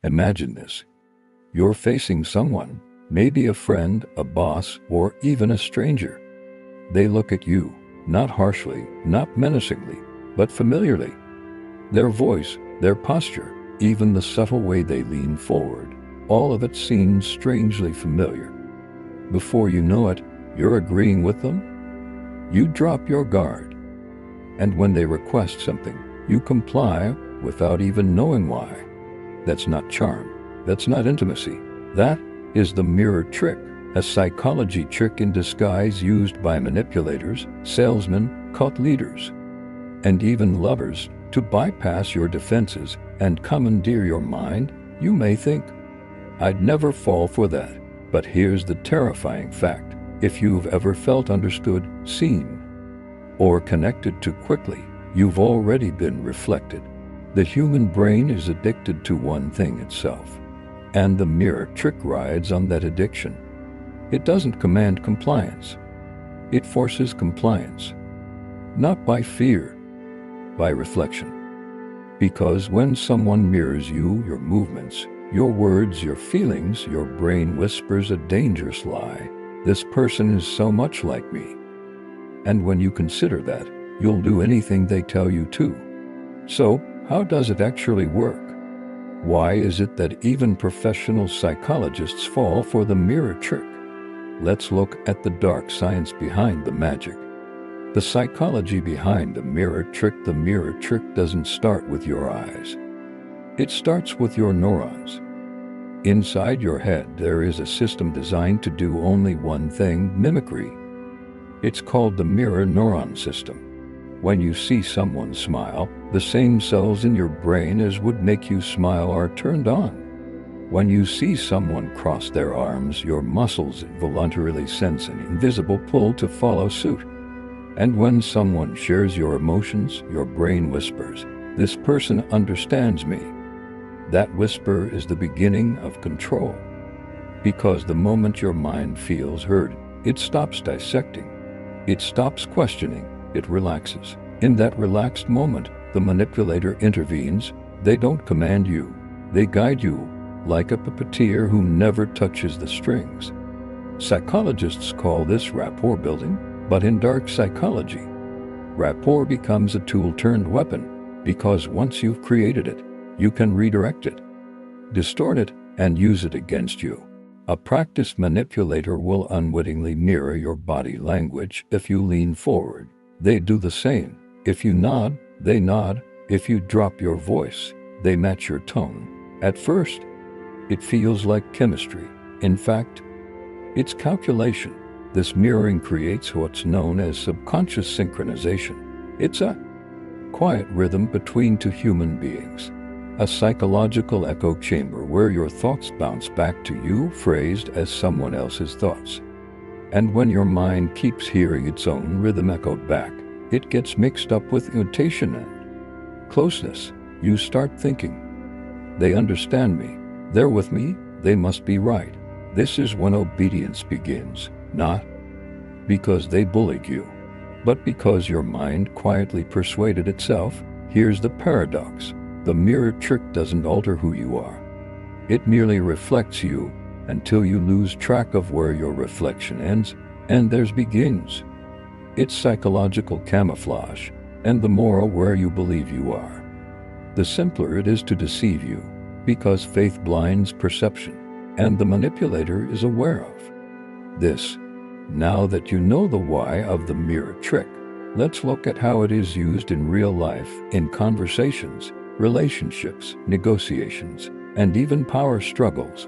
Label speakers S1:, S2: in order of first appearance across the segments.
S1: Imagine this. You're facing someone, maybe a friend, a boss, or even a stranger. They look at you, not harshly, not menacingly, but familiarly. Their voice, their posture, even the subtle way they lean forward, all of it seems strangely familiar. Before you know it, you're agreeing with them. You drop your guard. And when they request something, you comply without even knowing why. That's not charm. That's not intimacy. That is the mirror trick, a psychology trick in disguise used by manipulators, salesmen, cult leaders, and even lovers to bypass your defenses and commandeer your mind. You may think, I'd never fall for that. But here's the terrifying fact. If you've ever felt understood, seen, or connected too quickly, you've already been reflected. The human brain is addicted to one thing itself, and the mirror trick rides on that addiction. It doesn't command compliance. It forces compliance. Not by fear, by reflection. Because when someone mirrors you, your movements, your words, your feelings, your brain whispers a dangerous lie. This person is so much like me. And when you consider that, you'll do anything they tell you to. So, how does it actually work? Why is it that even professional psychologists fall for the mirror trick? Let's look at the dark science behind the magic. The psychology behind the mirror trick. The mirror trick doesn't start with your eyes. It starts with your neurons. Inside your head, there is a system designed to do only one thing: mimicry. It's called the mirror neuron system. When you see someone smile, the same cells in your brain as would make you smile are turned on. When you see someone cross their arms, your muscles involuntarily sense an invisible pull to follow suit. And when someone shares your emotions, your brain whispers, "This person understands me." That whisper is the beginning of control. Because the moment your mind feels heard, it stops dissecting. It stops questioning. It relaxes. In that relaxed moment, the manipulator intervenes. They don't command you. They guide you, like a puppeteer who never touches the strings. Psychologists call this rapport building, but in dark psychology, rapport becomes a tool turned weapon, because once you've created it, you can redirect it, distort it, and use it against you. A practiced manipulator will unwittingly mirror your body language. If you lean forward, they do the same. If you nod, they nod. If you drop your voice, they match your tone. At first, it feels like chemistry. In fact, it's calculation. This mirroring creates what's known as subconscious synchronization. It's a quiet rhythm between two human beings. A psychological echo chamber where your thoughts bounce back to you, phrased as someone else's thoughts. And when your mind keeps hearing its own rhythm echoed back, it gets mixed up with imitation and closeness. You start thinking, they understand me, they're with me, they must be right. This is when obedience begins, not because they bullied you, but because your mind quietly persuaded itself. Here's the paradox. The mirror trick doesn't alter who you are. It merely reflects you until you lose track of where your reflection ends and theirs begins. It's psychological camouflage, and the more aware you believe you are, the simpler it is to deceive you, because faith blinds perception, and the manipulator is aware of this. Now that you know the why of the mirror trick, let's look at how it is used in real life, in conversations, relationships, negotiations, and even power struggles.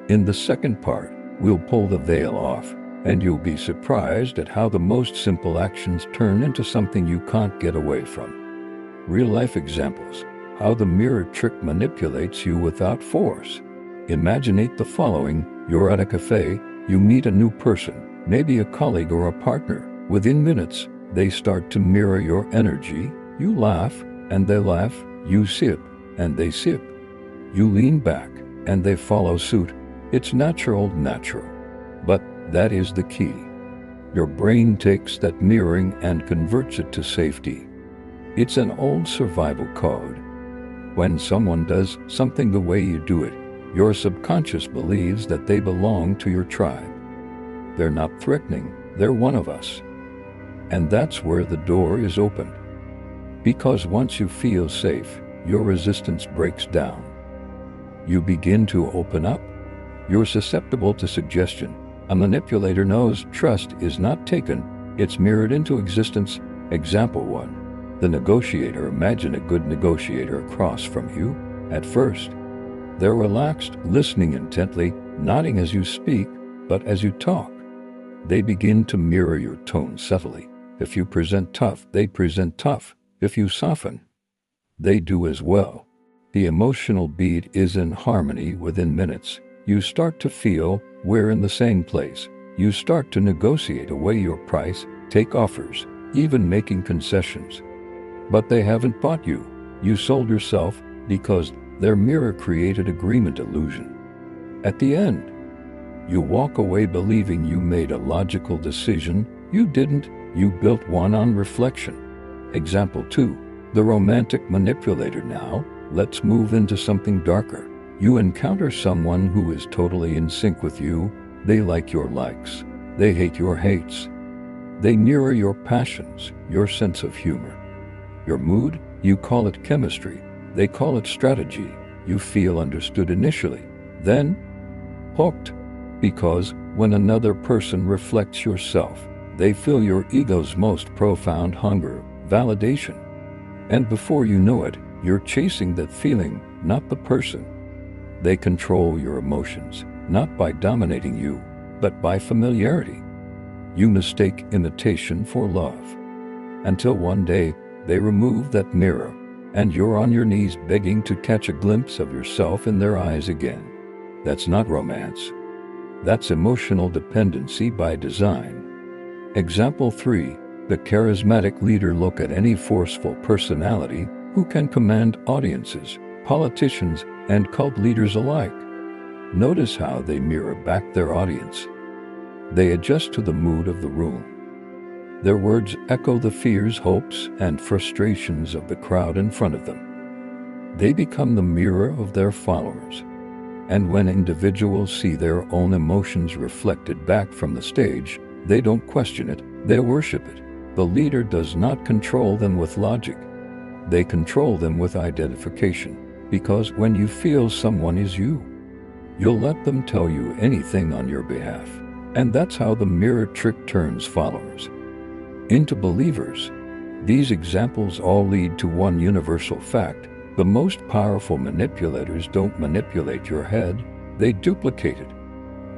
S1: In the second part, we'll pull the veil off, and you'll be surprised at how the most simple actions turn into something you can't get away from. Real-life examples: how the mirror trick manipulates you without force. Imaginate the following. You're at a cafe, you meet a new person, maybe a colleague or a partner. Within minutes, they start to mirror your energy. You laugh, and they laugh. You sip, and they sip. You lean back, and they follow suit. It's natural. But that is the key. Your brain takes that mirroring and converts it to safety. It's an old survival code. When someone does something the way you do it, your subconscious believes that they belong to your tribe. They're not threatening, they're one of us. And that's where the door is opened. Because once you feel safe, your resistance breaks down. You begin to open up. You're susceptible to suggestion. A manipulator knows trust is not taken, it's mirrored into existence. Example 1. The negotiator. Imagine a good negotiator across from you. At first, they're relaxed, listening intently, nodding as you speak, but as you talk, they begin to mirror your tone subtly. If you present tough, they present tough. If you soften, they do as well. The emotional beat is in harmony. Within minutes, you start to feel we're in the same place. You start to negotiate away your price, take offers, even making concessions. But they haven't bought you. You sold yourself because their mirror-created agreement illusion. At the end, you walk away believing you made a logical decision. You didn't. You built one on reflection. Example 2. The romantic manipulator. Now, let's move into something darker. You encounter someone who is totally in sync with you. They like your likes. They hate your hates. They mirror your passions, your sense of humor. Your mood, you call it chemistry. They call it strategy. You feel understood initially, then hooked. Because when another person reflects yourself, they fill your ego's most profound hunger, validation. And before you know it, you're chasing that feeling, not the person. They control your emotions, not by dominating you, but by familiarity. You mistake imitation for love. Until one day, they remove that mirror, and you're on your knees begging to catch a glimpse of yourself in their eyes again. That's not romance. That's emotional dependency by design. Example 3. The charismatic leader. Look at any forceful personality who can command audiences, politicians, and cult leaders alike. Notice how they mirror back their audience. They adjust to the mood of the room. Their words echo the fears, hopes, and frustrations of the crowd in front of them. They become the mirror of their followers. And when individuals see their own emotions reflected back from the stage, they don't question it, they worship it. The leader does not control them with logic. They control them with identification. Because when you feel someone is you, you'll let them tell you anything on your behalf. And that's how the mirror trick turns followers into believers. These examples all lead to one universal fact. The most powerful manipulators don't manipulate your head, they duplicate it.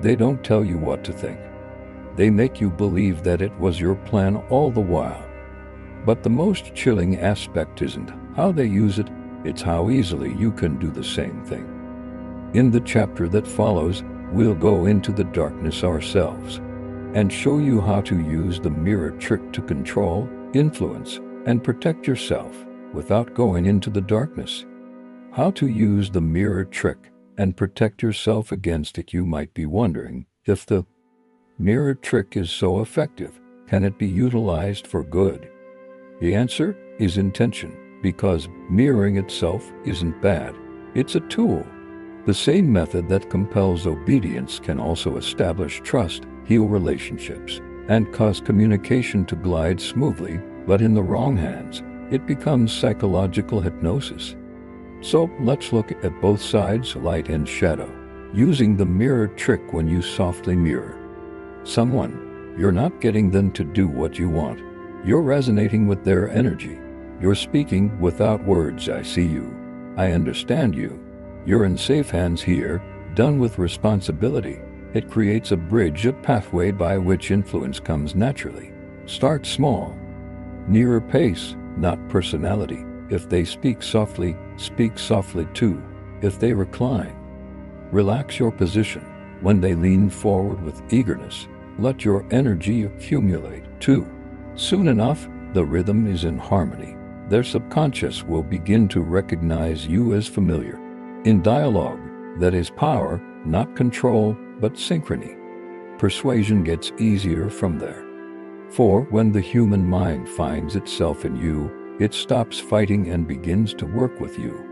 S1: They don't tell you what to think. They make you believe that it was your plan all the while. But the most chilling aspect isn't how they use it, it's how easily you can do the same thing. In the chapter that follows, we'll go into the darkness ourselves and show you how to use the mirror trick to control, influence, and protect yourself without going into the darkness. How to use the mirror trick and protect yourself against it. You might be wondering, if the mirror trick is so effective, can it be utilized for good? The answer is intention, because mirroring itself isn't bad. It's a tool. The same method that compels obedience can also establish trust, heal relationships, and cause communication to glide smoothly, but in the wrong hands, it becomes psychological hypnosis. So let's look at both sides, light and shadow. Using the mirror trick. When you softly mirror someone, you're not getting them to do what you want. You're resonating with their energy. You're speaking without words. I see you. I understand you. You're in safe hands here, done with responsibility. It creates a bridge, a pathway by which influence comes naturally. Start small. Nearer pace, not personality. If they speak softly too. If they recline, relax your position. When they lean forward with eagerness, let your energy accumulate too. Soon enough, the rhythm is in harmony. Their subconscious will begin to recognize you as familiar. In dialogue, that is power, not control, but synchrony. Persuasion gets easier from there. For when the human mind finds itself in you, it stops fighting and begins to work with you.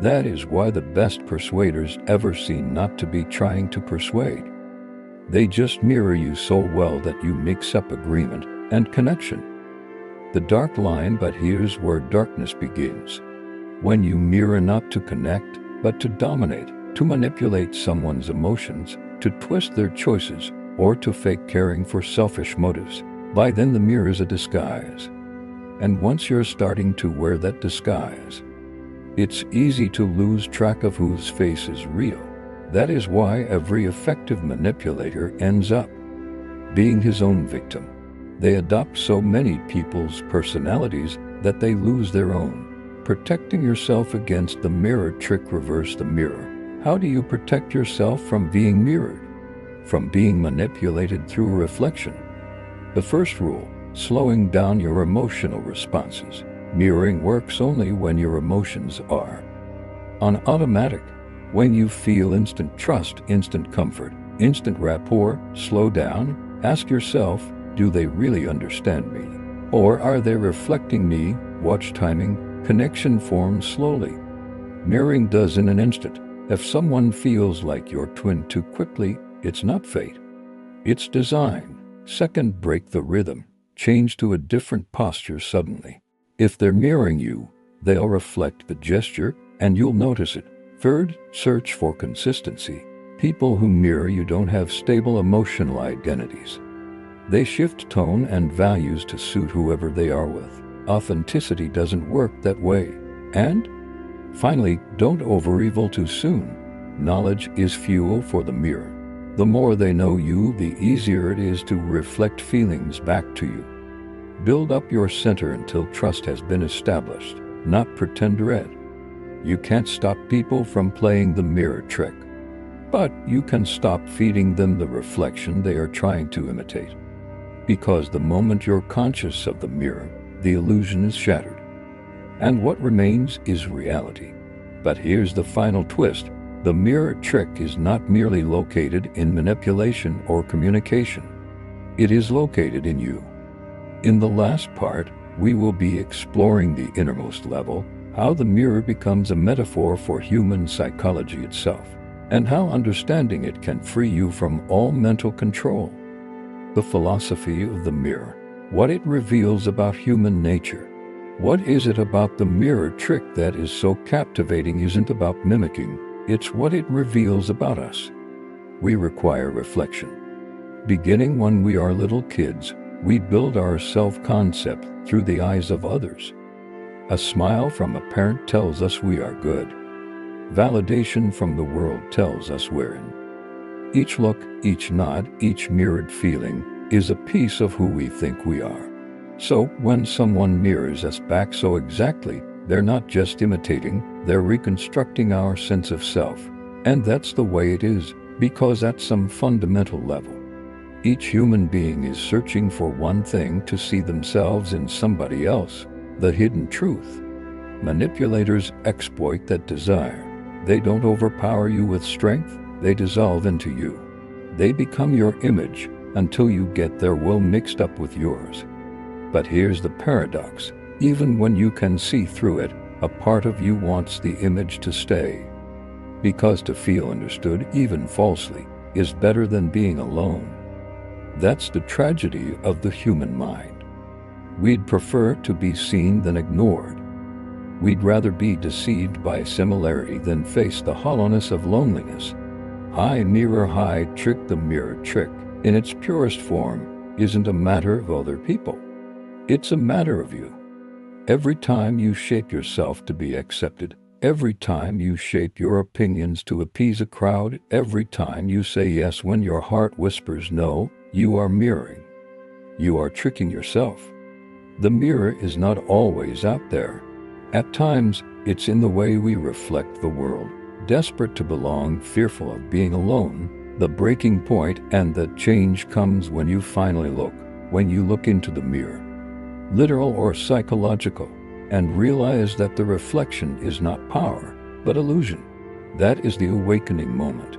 S1: That is why the best persuaders ever seem not to be trying to persuade. They just mirror you so well that you mix up agreement and connection. The dark line, but here's where darkness begins. When you mirror not to connect, but to dominate, to manipulate someone's emotions, to twist their choices, or to fake caring for selfish motives, by then the mirror is a disguise. And once you're starting to wear that disguise, it's easy to lose track of whose face is real. That is why every effective manipulator ends up being his own victim. They adopt so many people's personalities that they lose their own. Protecting yourself against the mirror trick. Reverse the mirror. How do you protect yourself from being mirrored? From being manipulated through a reflection? The first rule: slowing down your emotional responses. Mirroring works only when your emotions are on automatic. When you feel instant trust, instant comfort, instant rapport, slow down. Ask yourself, do they really understand me? Or are they reflecting me? Watch timing. Connection forms slowly. Mirroring does in an instant. If someone feels like your twin too quickly, it's not fate. It's design. Second, break the rhythm. Change to a different posture suddenly. If they're mirroring you, they'll reflect the gesture and you'll notice it. Third, search for consistency. People who mirror you don't have stable emotional identities. They shift tone and values to suit whoever they are with. Authenticity doesn't work that way. And finally, don't over-reveal too soon. Knowledge is fuel for the mirror. The more they know you, the easier it is to reflect feelings back to you. Build up your center until trust has been established, not pretend dread. You can't stop people from playing the mirror trick, but you can stop feeding them the reflection they are trying to imitate. Because the moment you're conscious of the mirror, the illusion is shattered, and what remains is reality. But here's the final twist. The mirror trick is not merely located in manipulation or communication. It is located in you. In the last part, we will be exploring the innermost level, how the mirror becomes a metaphor for human psychology itself, and how understanding it can free you from all mental control. The philosophy of the mirror, what it reveals about human nature. What is it about the mirror trick that is so captivating? Isn't about mimicking, it's what it reveals about us. We require reflection. Beginning when we are little kids, we build our self-concept through the eyes of others. A smile from a parent tells us we are good. Validation from the world tells us we're in. Each look, each nod, each mirrored feeling is a piece of who we think we are. So when someone mirrors us back so exactly, they're not just imitating, they're reconstructing our sense of self. And that's the way it is, because at some fundamental level, each human being is searching for one thing: to see themselves in somebody else, the hidden truth. Manipulators exploit that desire. They don't overpower you with strength, they dissolve into you. They become your image until you get their will mixed up with yours. But here's the paradox. Even when you can see through it, a part of you wants the image to stay. Because to feel understood, even falsely, is better than being alone. That's the tragedy of the human mind. We'd prefer to be seen than ignored. We'd rather be deceived by similarity than face the hollowness of loneliness. High mirror, high trick. The mirror trick, in its purest form, isn't a matter of other people. It's a matter of you. Every time you shape yourself to be accepted, every time you shape your opinions to appease a crowd, every time you say yes when your heart whispers no, you are mirroring. You are tricking yourself. The mirror is not always out there. At times, it's in the way we reflect the world, desperate to belong, fearful of being alone. The breaking point and the change comes when you finally look, when you look into the mirror, literal or psychological, and realize that the reflection is not power, but illusion. That is the awakening moment.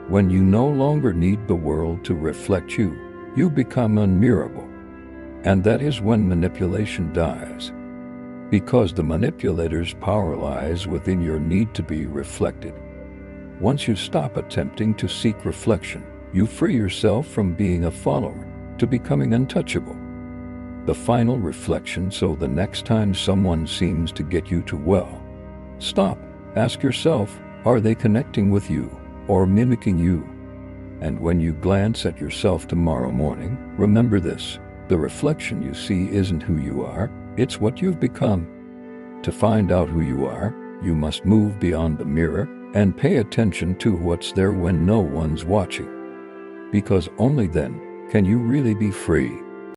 S1: When you no longer need the world to reflect you, you become unmirrorable. And that is when manipulation dies. Because the manipulator's power lies within your need to be reflected. Once you stop attempting to seek reflection, you free yourself from being a follower to becoming untouchable. The final reflection, so the next time someone seems to get you too well, stop, ask yourself, are they connecting with you or mimicking you? And when you glance at yourself tomorrow morning, remember this: the reflection you see isn't who you are, it's what you've become. To find out who you are, you must move beyond the mirror and pay attention to what's there when no one's watching. Because only then can you really be free.